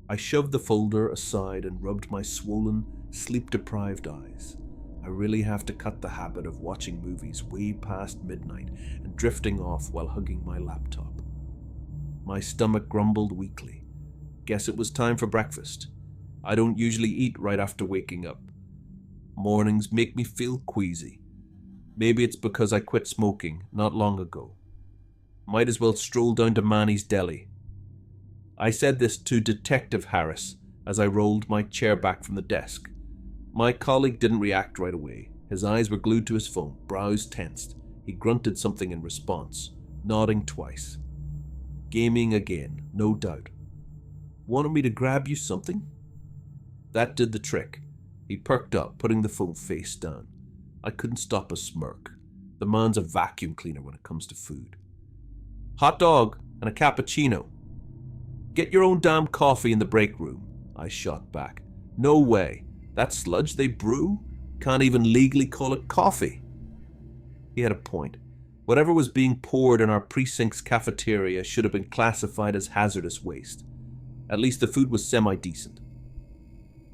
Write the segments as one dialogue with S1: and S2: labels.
S1: I shoved the folder aside and rubbed my swollen, sleep-deprived eyes. I really have to cut the habit of watching movies way past midnight and drifting off while hugging my laptop. My stomach grumbled weakly. Guess it was time for breakfast. I don't usually eat right after waking up. Mornings make me feel queasy. Maybe it's because I quit smoking not long ago. Might as well stroll down to Manny's Deli. I said this to Detective Harris as I rolled my chair back from the desk. My colleague didn't react right away. His eyes were glued to his phone, brows tensed. He grunted something in response, nodding twice. Gaming again, no doubt. Wanted me to grab you something? That did the trick. He perked up, putting the phone face down. I couldn't stop a smirk. The man's a vacuum cleaner when it comes to food. Hot dog and a cappuccino. Get your own damn coffee in the break room, I shot back. No way. That sludge they brew? Can't even legally call it coffee. He had a point. Whatever was being poured in our precinct's cafeteria should have been classified as hazardous waste. At least the food was semi-decent.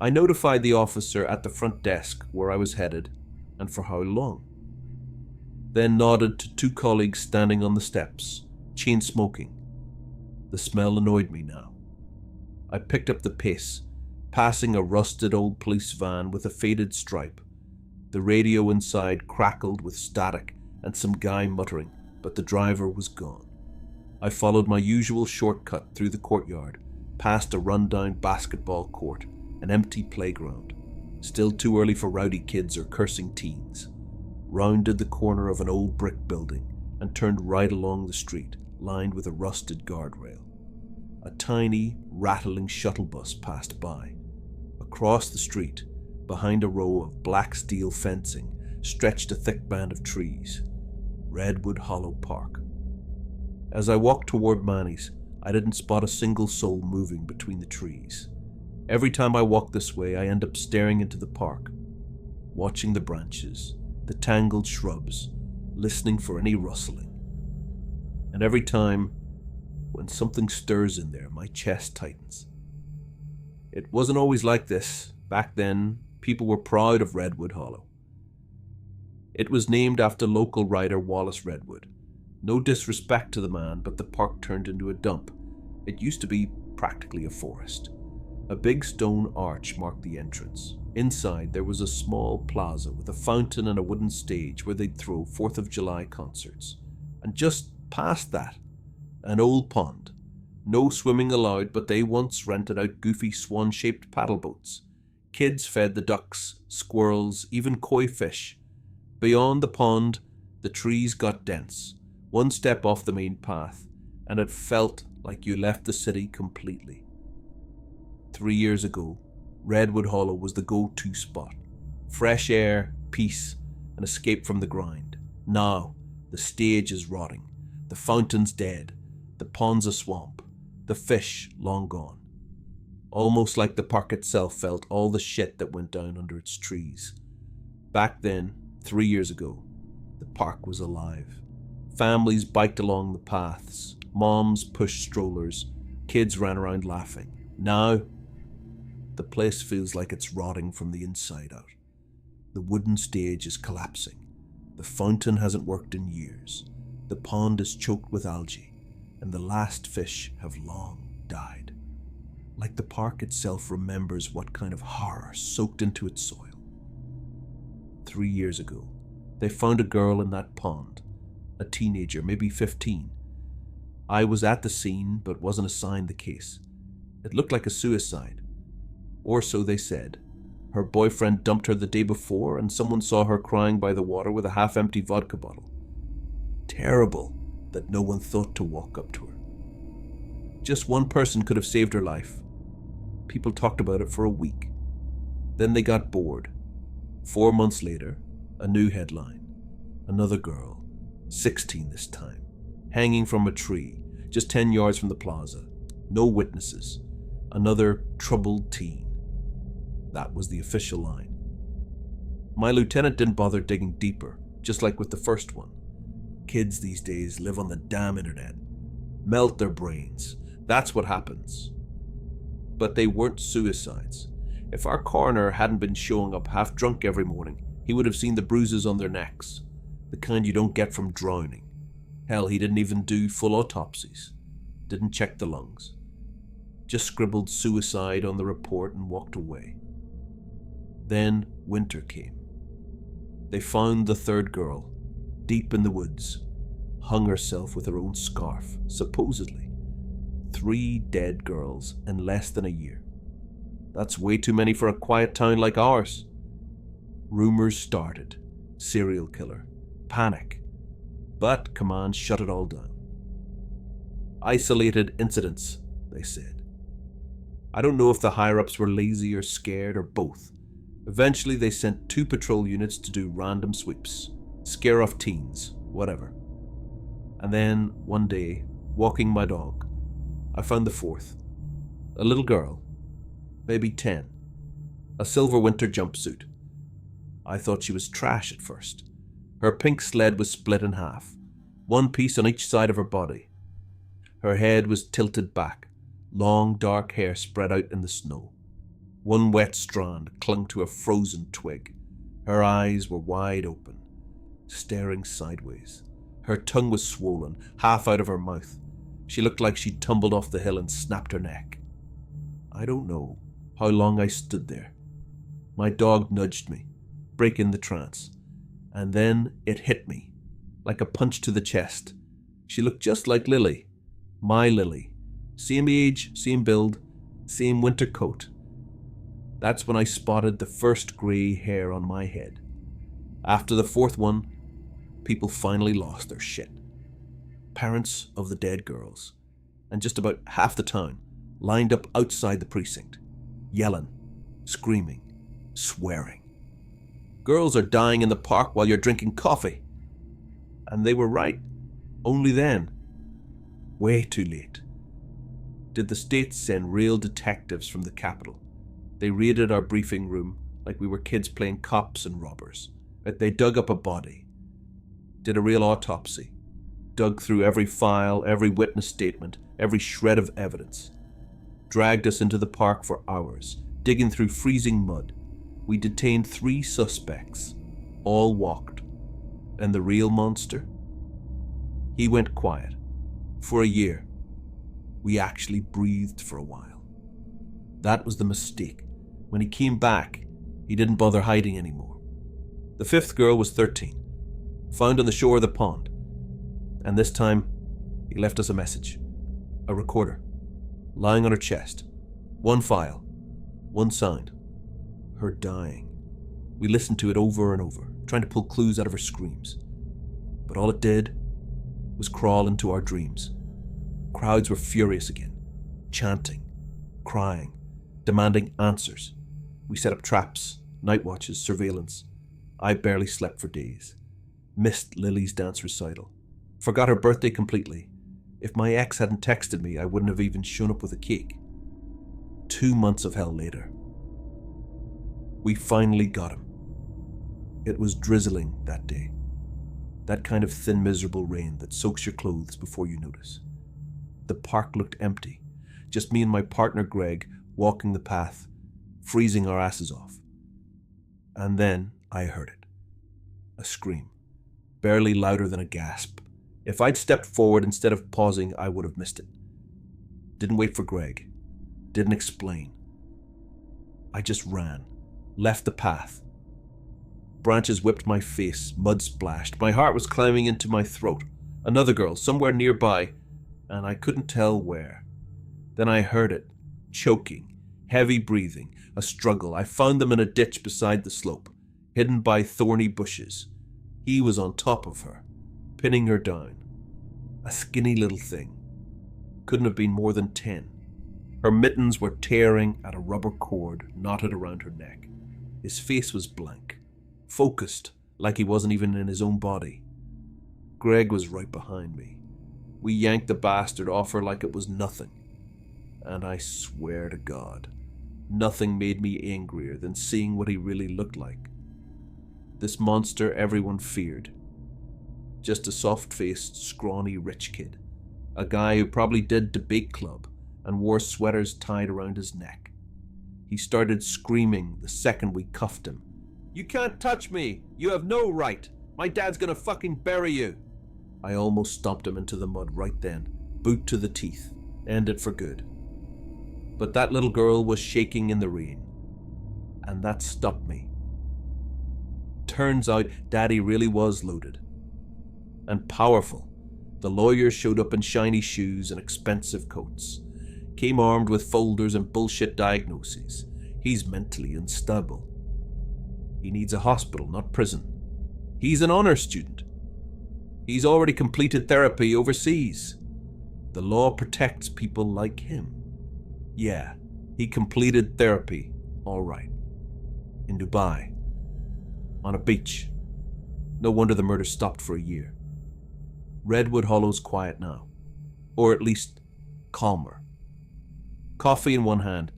S1: I notified the officer at the front desk where I was headed and for how long. Then nodded to two colleagues standing on the steps, chain smoking. The smell annoyed me now. I picked up the pace, passing a rusted old police van with a faded stripe. The radio inside crackled with static and some guy muttering, but the driver was gone. I followed my usual shortcut through the courtyard, past a rundown basketball court, an empty playground, still too early for rowdy kids or cursing teens, rounded the corner of an old brick building and turned right along the street, lined with a rusted guardrail. A tiny, rattling shuttle bus passed by. Across the street, behind a row of black steel fencing, stretched a thick band of trees. Redwood Hollow Park. As I walked toward Manny's, I didn't spot a single soul moving between the trees. Every time I walk this way, I end up staring into the park, watching the branches, the tangled shrubs, listening for any rustling. And every time, when something stirs in there, my chest tightens. It wasn't always like this. Back then, people were proud of Redwood Hollow. It was named after local writer Wallace Redwood. No disrespect to the man, but the park turned into a dump. It used to be practically a forest. A big stone arch marked the entrance. Inside, there was a small plaza with a fountain and a wooden stage where they'd throw 4th of July concerts. And just past that, an old pond. No swimming allowed, but they once rented out goofy swan-shaped paddle boats. Kids fed the ducks, squirrels, even koi fish. Beyond the pond, the trees got dense. One step off the main path, and it felt like you left the city completely. 3 years ago, Redwood Hollow was the go-to spot. Fresh air, peace, an escape from the grind. Now, the stage is rotting. The fountain's dead. The pond's a swamp. The fish long gone. Almost like the park itself felt all the shit that went down under its trees. Back then, 3 years ago, the park was alive. Families biked along the paths. Moms pushed strollers. Kids ran around laughing. Now, the place feels like it's rotting from the inside out. The wooden stage is collapsing. The fountain hasn't worked in years. The pond is choked with algae, and the last fish have long died. Like the park itself remembers what kind of horror soaked into its soil. 3 years ago, they found a girl in that pond, a teenager, maybe 15. I was at the scene, but wasn't assigned the case. It looked like a suicide. Or so they said. Her boyfriend dumped her the day before, and someone saw her crying by the water with a half-empty vodka bottle. Terrible that no one thought to walk up to her. Just one person could have saved her life. People talked about it for a week. Then they got bored. 4 months later, a new headline. Another girl, 16 this time, hanging from a tree, just 10 yards from the plaza. No witnesses. Another troubled teen. That was the official line. My lieutenant didn't bother digging deeper, just like with the first one. Kids these days live on the damn internet. Melt their brains. That's what happens. but they weren't suicides. If our coroner hadn't been showing up half drunk every morning, he would have seen the bruises on their necks, the kind you don't get from drowning. Hell, he didn't even do full autopsies, didn't check the lungs. Just scribbled suicide on the report and walked away. Then winter came. They found the third girl, deep in the woods, hung herself with her own scarf, supposedly. 3 dead girls in less than a year. That's way too many for a quiet town like ours. Rumors started. Serial killer. Panic. But command shut it all down. Isolated incidents, they said. I don't know if the higher-ups were lazy or scared or both. Eventually they sent 2 patrol units to do random sweeps. Scare off teens, whatever. And then, one day, walking my dog, I found the 4th. A little girl, maybe 10. A silver winter jumpsuit. I thought she was trash at first. Her pink sled was split in half, 1 piece on each side of her body. Her head was tilted back, long dark hair spread out in the snow. 1 wet strand clung to a frozen twig. Her eyes were wide open, staring sideways. Her tongue was swollen, half out of her mouth. She looked like she'd tumbled off the hill and snapped her neck. I don't know how long I stood there. My dog nudged me, breaking the trance, and then it hit me, like a punch to the chest. She looked just like Lily, my Lily. Same age, same build, same winter coat. That's when I spotted the first grey hair on my head. After the 4th one, people finally lost their shit. Parents of the dead girls, and just about half the town, lined up outside the precinct, yelling, screaming, swearing. Girls are dying in the park while you're drinking coffee. And they were right. Only then. Way too late. Did the state send real detectives from the capital? They raided our briefing room like we were kids playing cops and robbers. They dug up a body. Did a real autopsy. Dug through every file, every witness statement, every shred of evidence. Dragged us into the park for hours, digging through freezing mud. We detained 3 suspects. All walked. And the real monster? He went quiet. For a year. We actually breathed for a while. That was the mistake. When he came back, he didn't bother hiding anymore. The 5th girl was 13, found on the shore of the pond. And this time, he left us a message. A recorder, lying on her chest. 1 file, 1 sound. Her dying. We listened to it over and over, trying to pull clues out of her screams. But all it did was crawl into our dreams. Crowds were furious again, chanting, crying, demanding answers. We set up traps, night watches, surveillance. I barely slept for days. Missed Lily's dance recital. Forgot her birthday completely. If my ex hadn't texted me, I wouldn't have even shown up with a cake. 2 months of hell later. We finally got him. It was drizzling that day. That kind of thin, miserable rain that soaks your clothes before you notice. The park looked empty. Just me and my partner Greg walking the path, freezing our asses off. And then I heard it. A scream. Barely louder than a gasp. If I'd stepped forward instead of pausing, I would have missed it. Didn't wait for Greg. Didn't explain. I just ran. Left the path. Branches whipped my face. Mud splashed. My heart was climbing into my throat. Another girl, somewhere nearby, and I couldn't tell where. Then I heard it. Choking. Heavy breathing. A struggle. I found them in a ditch beside the slope, hidden by thorny bushes. He was on top of her, pinning her down. A skinny little thing. Couldn't have been more than 10. Her mittens were tearing at a rubber cord knotted around her neck. His face was blank, focused like he wasn't even in his own body. Greg was right behind me. We yanked the bastard off her like it was nothing. And I swear to God, nothing made me angrier than seeing what he really looked like. This monster everyone feared. Just a soft-faced, scrawny rich kid. A guy who probably did debate club and wore sweaters tied around his neck. He started screaming the second we cuffed him. "You can't touch me! You have no right! My dad's gonna fucking bury you!" I almost stomped him into the mud right then, boot to the teeth, ended for good. But that little girl was shaking in the rain, and that stopped me. Turns out Daddy really was loaded. And powerful. The lawyer showed up in shiny shoes and expensive coats. Came armed with folders and bullshit diagnoses. He's mentally unstable. He needs a hospital, not prison. He's an honor student. He's already completed therapy overseas. The law protects people like him. Yeah, he completed therapy, all right. In Dubai. On a beach. No wonder the murder stopped for a year. Redwood Hollow's quiet now. Or at least, calmer. Coffee in one hand,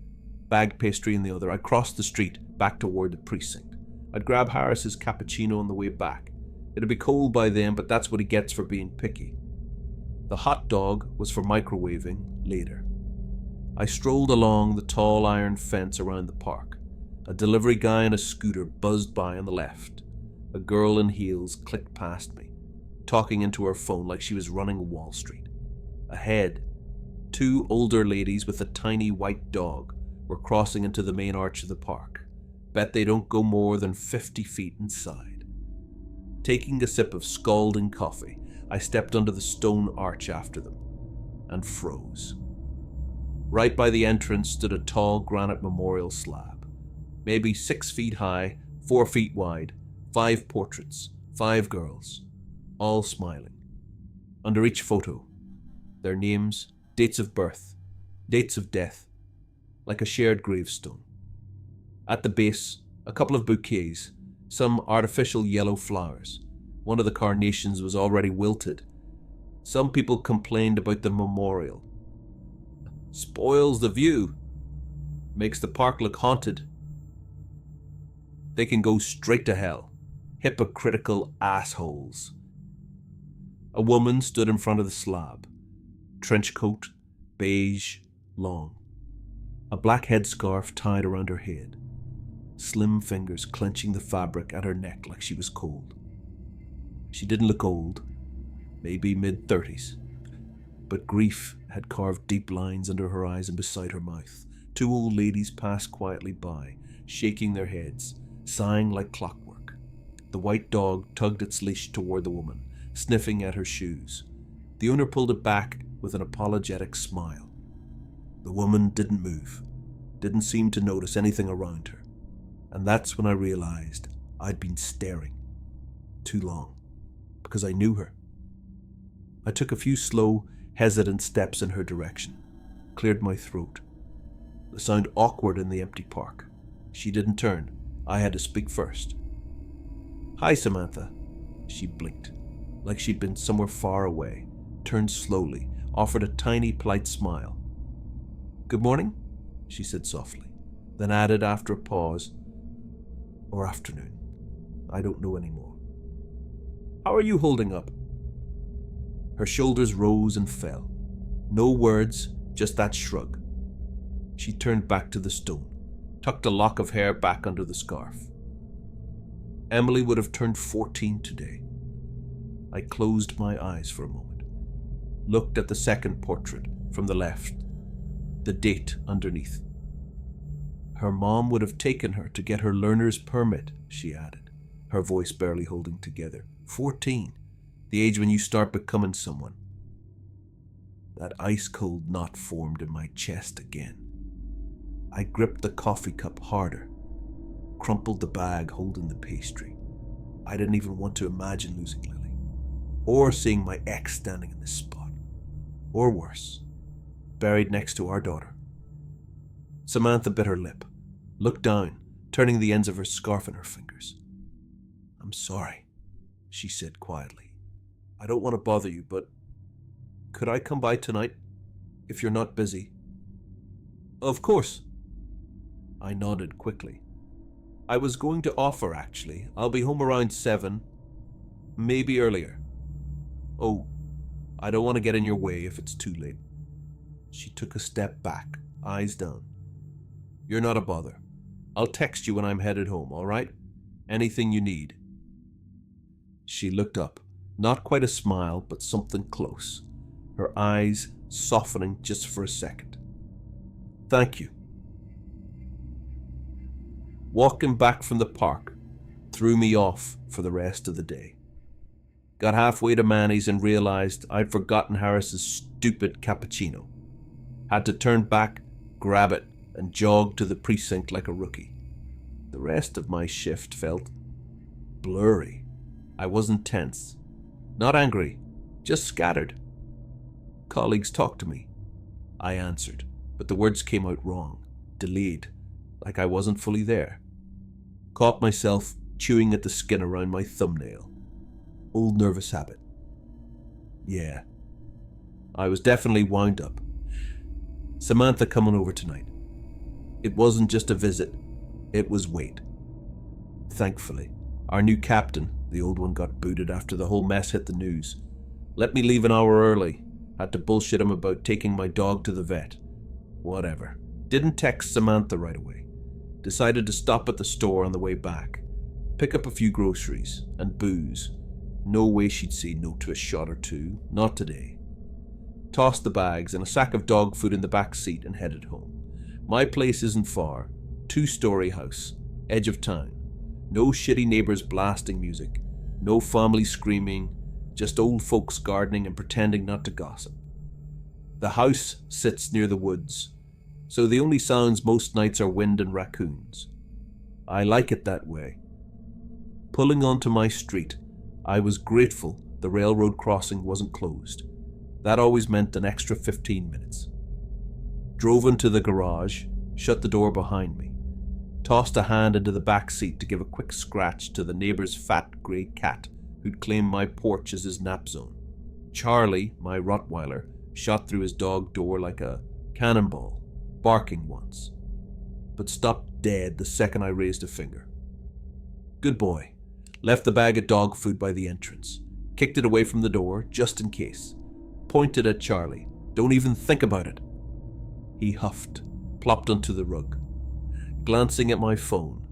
S1: bag pastry in the other, I crossed the street back toward the precinct. I'd grab Harris's cappuccino on the way back. It'd be cold by then, but that's what he gets for being picky. The hot dog was for microwaving later. I strolled along the tall iron fence around the park. A delivery guy on a scooter buzzed by on the left. A girl in heels clicked past me, talking into her phone like she was running Wall Street. Ahead, two older ladies with a tiny white dog were crossing into the main arch of the park. Bet they don't go more than 50 feet inside. Taking a sip of scalding coffee, I stepped under the stone arch after them and froze. Right by the entrance stood a tall granite memorial slab, maybe 6 feet high, 4 feet wide, 5 portraits, 5 girls, all smiling. Under each photo, their names, dates of birth, dates of death, like a shared gravestone. At the base, a couple of bouquets, some artificial yellow flowers. One of the carnations was already wilted. Some people complained about the memorial. Spoils the view. Makes the park look haunted. They can go straight to hell. Hypocritical assholes. A woman stood in front of the slab. Trench coat, beige, long. A black headscarf tied around her head. Slim fingers clenching the fabric at her neck like she was cold. She didn't look old, maybe mid-30s, but grief had carved deep lines under her eyes and beside her mouth. 2 old ladies passed quietly by, shaking their heads, sighing like clockwork. The white dog tugged its leash toward the woman, sniffing at her shoes. The owner pulled it back with an apologetic smile. The woman didn't move, didn't seem to notice anything around her. And that's when I realized I'd been staring too long, because I knew her. I took a few slow, hesitant steps in her direction, cleared my throat. The sound awkward in the empty park. She didn't turn. I had to speak first. "Hi, Samantha." She blinked, like she'd been somewhere far away, turned slowly, offered a tiny, polite smile. "Good morning," she said softly, then added after a pause, "Or afternoon. I don't know anymore. How are you holding up?" Her shoulders rose and fell. No words, just that shrug. She turned back to the stone, tucked a lock of hair back under the scarf. Emily would have turned 14 today. I closed my eyes for a moment, looked at the second portrait from the left, the date underneath. Her mom would have taken her to get her learner's permit, she added, her voice barely holding together. 14, the age when you start becoming someone. That ice-cold knot formed in my chest again. I gripped the coffee cup harder, crumpled the bag holding the pastry. I didn't even want to imagine losing Lily, or seeing my ex standing in this spot, or worse, buried next to our daughter. Samantha bit her lip, looked down, turning the ends of her scarf in her fingers. "I'm sorry," she said quietly. "I don't want to bother you, but could I come by tonight, if you're not busy?" "Of course." I nodded quickly. "I was going to offer, actually. I'll be home around 7, maybe earlier." "Oh, I don't want to get in your way if it's too late." She took a step back, eyes down. "You're not a bother. I'll text you when I'm headed home, all right? Anything you need." She looked up, not quite a smile, but something close, her eyes softening just for a second. "Thank you." Walking back from the park threw me off for the rest of the day. Got halfway to Manny's and realized I'd forgotten Harris's stupid cappuccino. Had to turn back, grab it, and jog to the precinct like a rookie. The rest of my shift felt blurry. I wasn't tense, not angry, just scattered. Colleagues talked to me. I answered, but the words came out wrong, delayed, like I wasn't fully there. Caught myself chewing at the skin around my thumbnail. Old nervous habit. Yeah, I was definitely wound up. Samantha coming over tonight. It wasn't just a visit, it was wait. Thankfully, our new captain, the old one, got booted after the whole mess hit the news. Let me leave an hour early. Had to bullshit him about taking my dog to the vet. Whatever. Didn't text Samantha right away. Decided to stop at the store on the way back. Pick up a few groceries and booze. No way she'd say no to a shot or two. Not today. Tossed the bags and a sack of dog food in the back seat and headed home. My place isn't far. 2-story house. Edge of town. No shitty neighbors blasting music. No family screaming. Just old folks gardening and pretending not to gossip. The house sits near the woods, so the only sounds most nights are wind and raccoons. I like it that way. Pulling onto my street, I was grateful the railroad crossing wasn't closed. That always meant an extra 15 minutes. Drove into the garage, shut the door behind me. Tossed a hand into the back seat to give a quick scratch to the neighbor's fat grey cat who'd claimed my porch as his nap zone. Charlie, my Rottweiler, shot through his dog door like a cannonball, barking once, but stopped dead the second I raised a finger. Good boy. Left the bag of dog food by the entrance. Kicked it away from the door, just in case. Pointed at Charlie. Don't even think about it. He huffed, plopped onto the rug. Glancing at my phone.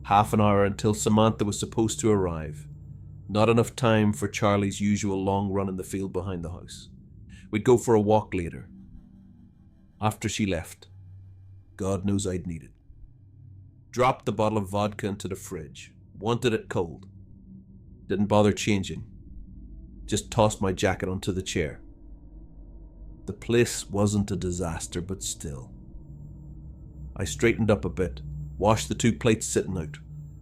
S1: Half an hour until Samantha was supposed to arrive. Not enough time for Charlie's usual long run in the field behind the house. We'd go for a walk later. After she left, God knows I'd need it. Dropped the bottle of vodka into the fridge. Wanted it cold. Didn't bother changing. Just tossed my jacket onto the chair. The place wasn't a disaster, but still. I straightened up a bit, washed the 2 plates sitting out,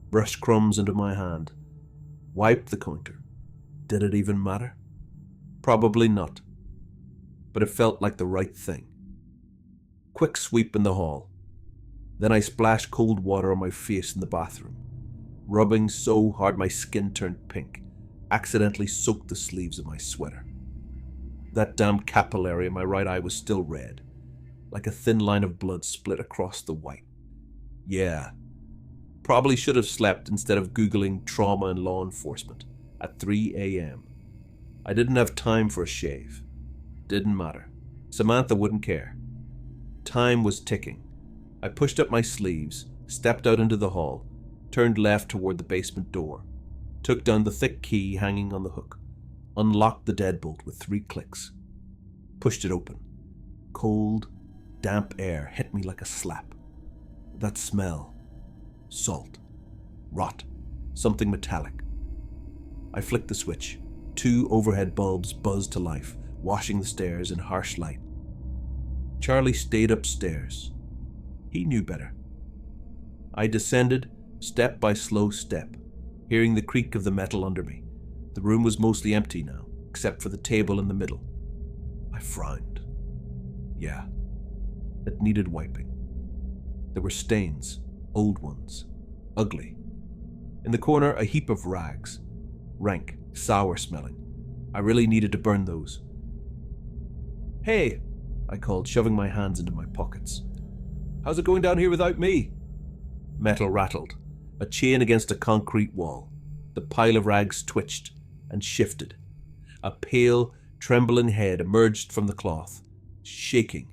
S1: brushed crumbs into my hand, wiped the counter. Did it even matter? Probably not. But it felt like the right thing. Quick sweep in the hall. Then I splashed cold water on my face in the bathroom. Rubbing so hard my skin turned pink, accidentally soaked the sleeves of my sweater. That damn capillary in my right eye was still red, like a thin line of blood split across the white. Yeah, probably should have slept instead of Googling trauma and law enforcement at 3 a.m. I didn't have time for a shave. Didn't matter. Samantha wouldn't care. Time was ticking. I pushed up my sleeves, stepped out into the hall, turned left toward the basement door, took down the thick key hanging on the hook, unlocked the deadbolt with 3 clicks, pushed it open. Cold, damp air hit me like a slap. That smell. Salt. Rot. Something metallic. I flicked the switch. 2 overhead bulbs buzzed to life, washing the stairs in harsh light. Charlie stayed upstairs. He knew better. I descended, step by slow step, hearing the creak of the metal under me. The room was mostly empty now, except for the table in the middle. I frowned. Yeah, it needed wiping. There were stains, old ones, ugly. In the corner, a heap of rags, rank, sour smelling. I really needed to burn those. "Hey," I called, shoving my hands into my pockets. "How's it going down here without me?" Metal rattled, a chain against a concrete wall. The pile of rags twitched and shifted. A pale, trembling head emerged from the cloth, shaking,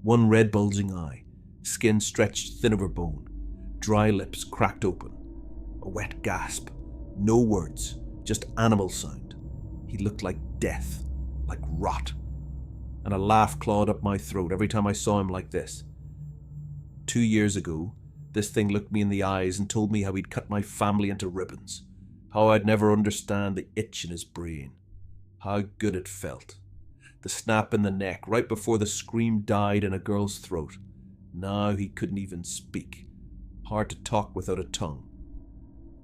S1: one red bulging eye, skin stretched thin over bone, dry lips cracked open, a wet gasp, no words, just animal sound. He looked like death, like rot, and a laugh clawed up my throat every time I saw him like this. 2 years ago, this thing looked me in the eyes and told me how he'd cut my family into ribbons, how I'd never understand the itch in his brain, how good it felt. The snap in the neck right before the scream died in a girl's throat. Now he couldn't even speak. Hard to talk without a tongue.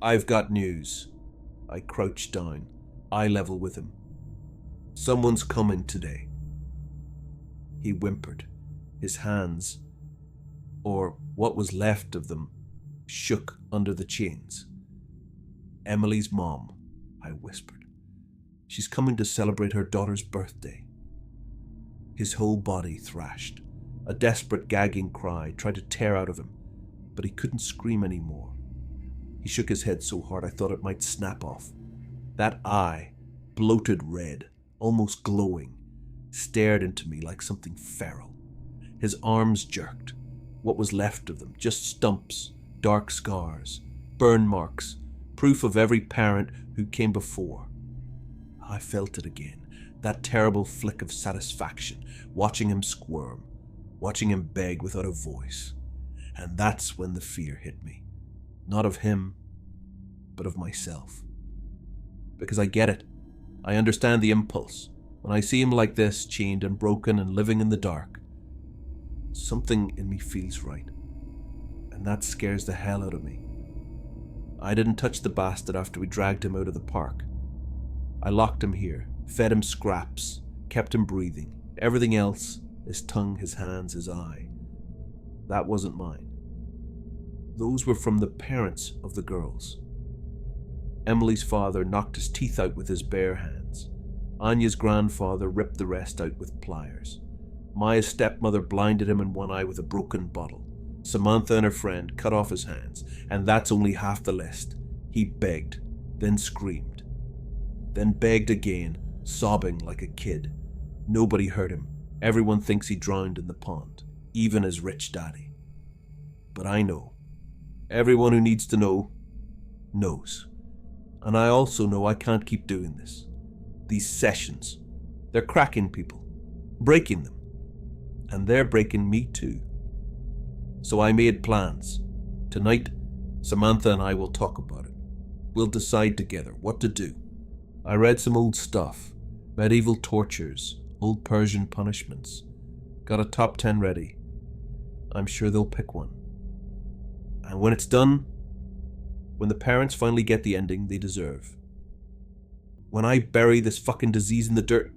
S1: "I've got news." I crouched down, eye level with him. "Someone's coming today." He whimpered. His hands, or what was left of them, shook under the chains. "Emily's mom," I whispered. "She's coming to celebrate her daughter's birthday." His whole body thrashed. A desperate gagging cry tried to tear out of him, but he couldn't scream anymore. He shook his head so hard I thought it might snap off. That eye, bloated red, almost glowing, stared into me like something feral. His arms jerked. What was left of them, just stumps, dark scars, burn marks, proof of every parent who came before. I felt it again, that terrible flick of satisfaction, watching him squirm, watching him beg without a voice. And that's when the fear hit me. Not of him, but of myself. Because I get it. I understand the impulse. When I see him like this, chained and broken and living in the dark, something in me feels right. And that scares the hell out of me. I didn't touch the bastard after we dragged him out of the park. I locked him here, fed him scraps, kept him breathing. Everything else, his tongue, his hands, his eye, that wasn't mine. Those were from the parents of the girls. Emily's father knocked his teeth out with his bare hands. Anya's grandfather ripped the rest out with pliers. Maya's stepmother blinded him in one eye with a broken bottle. Samantha and her friend cut off his hands, and that's only half the list. He begged, then screamed, then begged again, sobbing like a kid. Nobody heard him. Everyone thinks he drowned in the pond, even his rich daddy. But I know. Everyone who needs to know knows. And I also know I can't keep doing this. These sessions, they're cracking people, breaking them. And they're breaking me too. So I made plans. Tonight, Samantha and I will talk about it. We'll decide together what to do. I read some old stuff, medieval tortures, old Persian punishments. Got a top 10 ready. I'm sure they'll pick one. And when it's done, when the parents finally get the ending they deserve, when I bury this fucking disease in the dirt,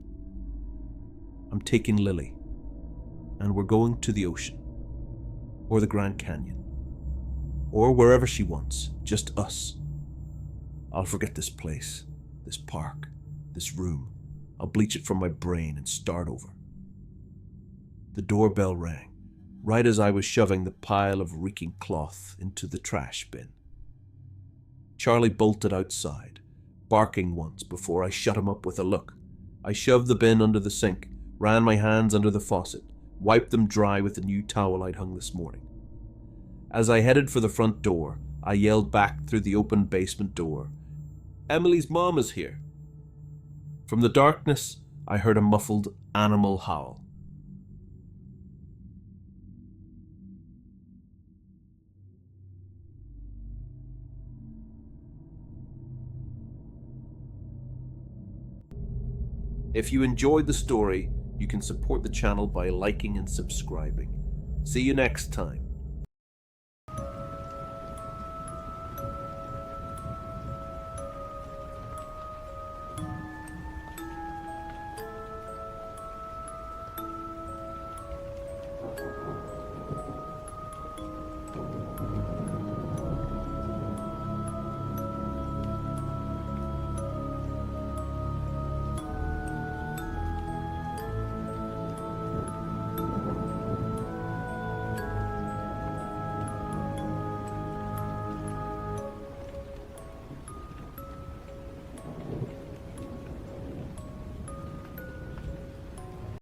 S1: I'm taking Lily, and we're going to the ocean, or the Grand Canyon, or wherever she wants, just us. I'll forget this place, this park, this room. I'll bleach it from my brain and start over. The doorbell rang, right as I was shoving the pile of reeking cloth into the trash bin. Charlie bolted outside, barking once before I shut him up with a look. I shoved the bin under the sink, ran my hands under the faucet, wiped them dry with the new towel I'd hung this morning. As I headed for the front door, I yelled back through the open basement door, "Emily's mom is here." From the darkness, I heard a muffled animal howl. If you enjoyed the story, you can support the channel by liking and subscribing. See you next time.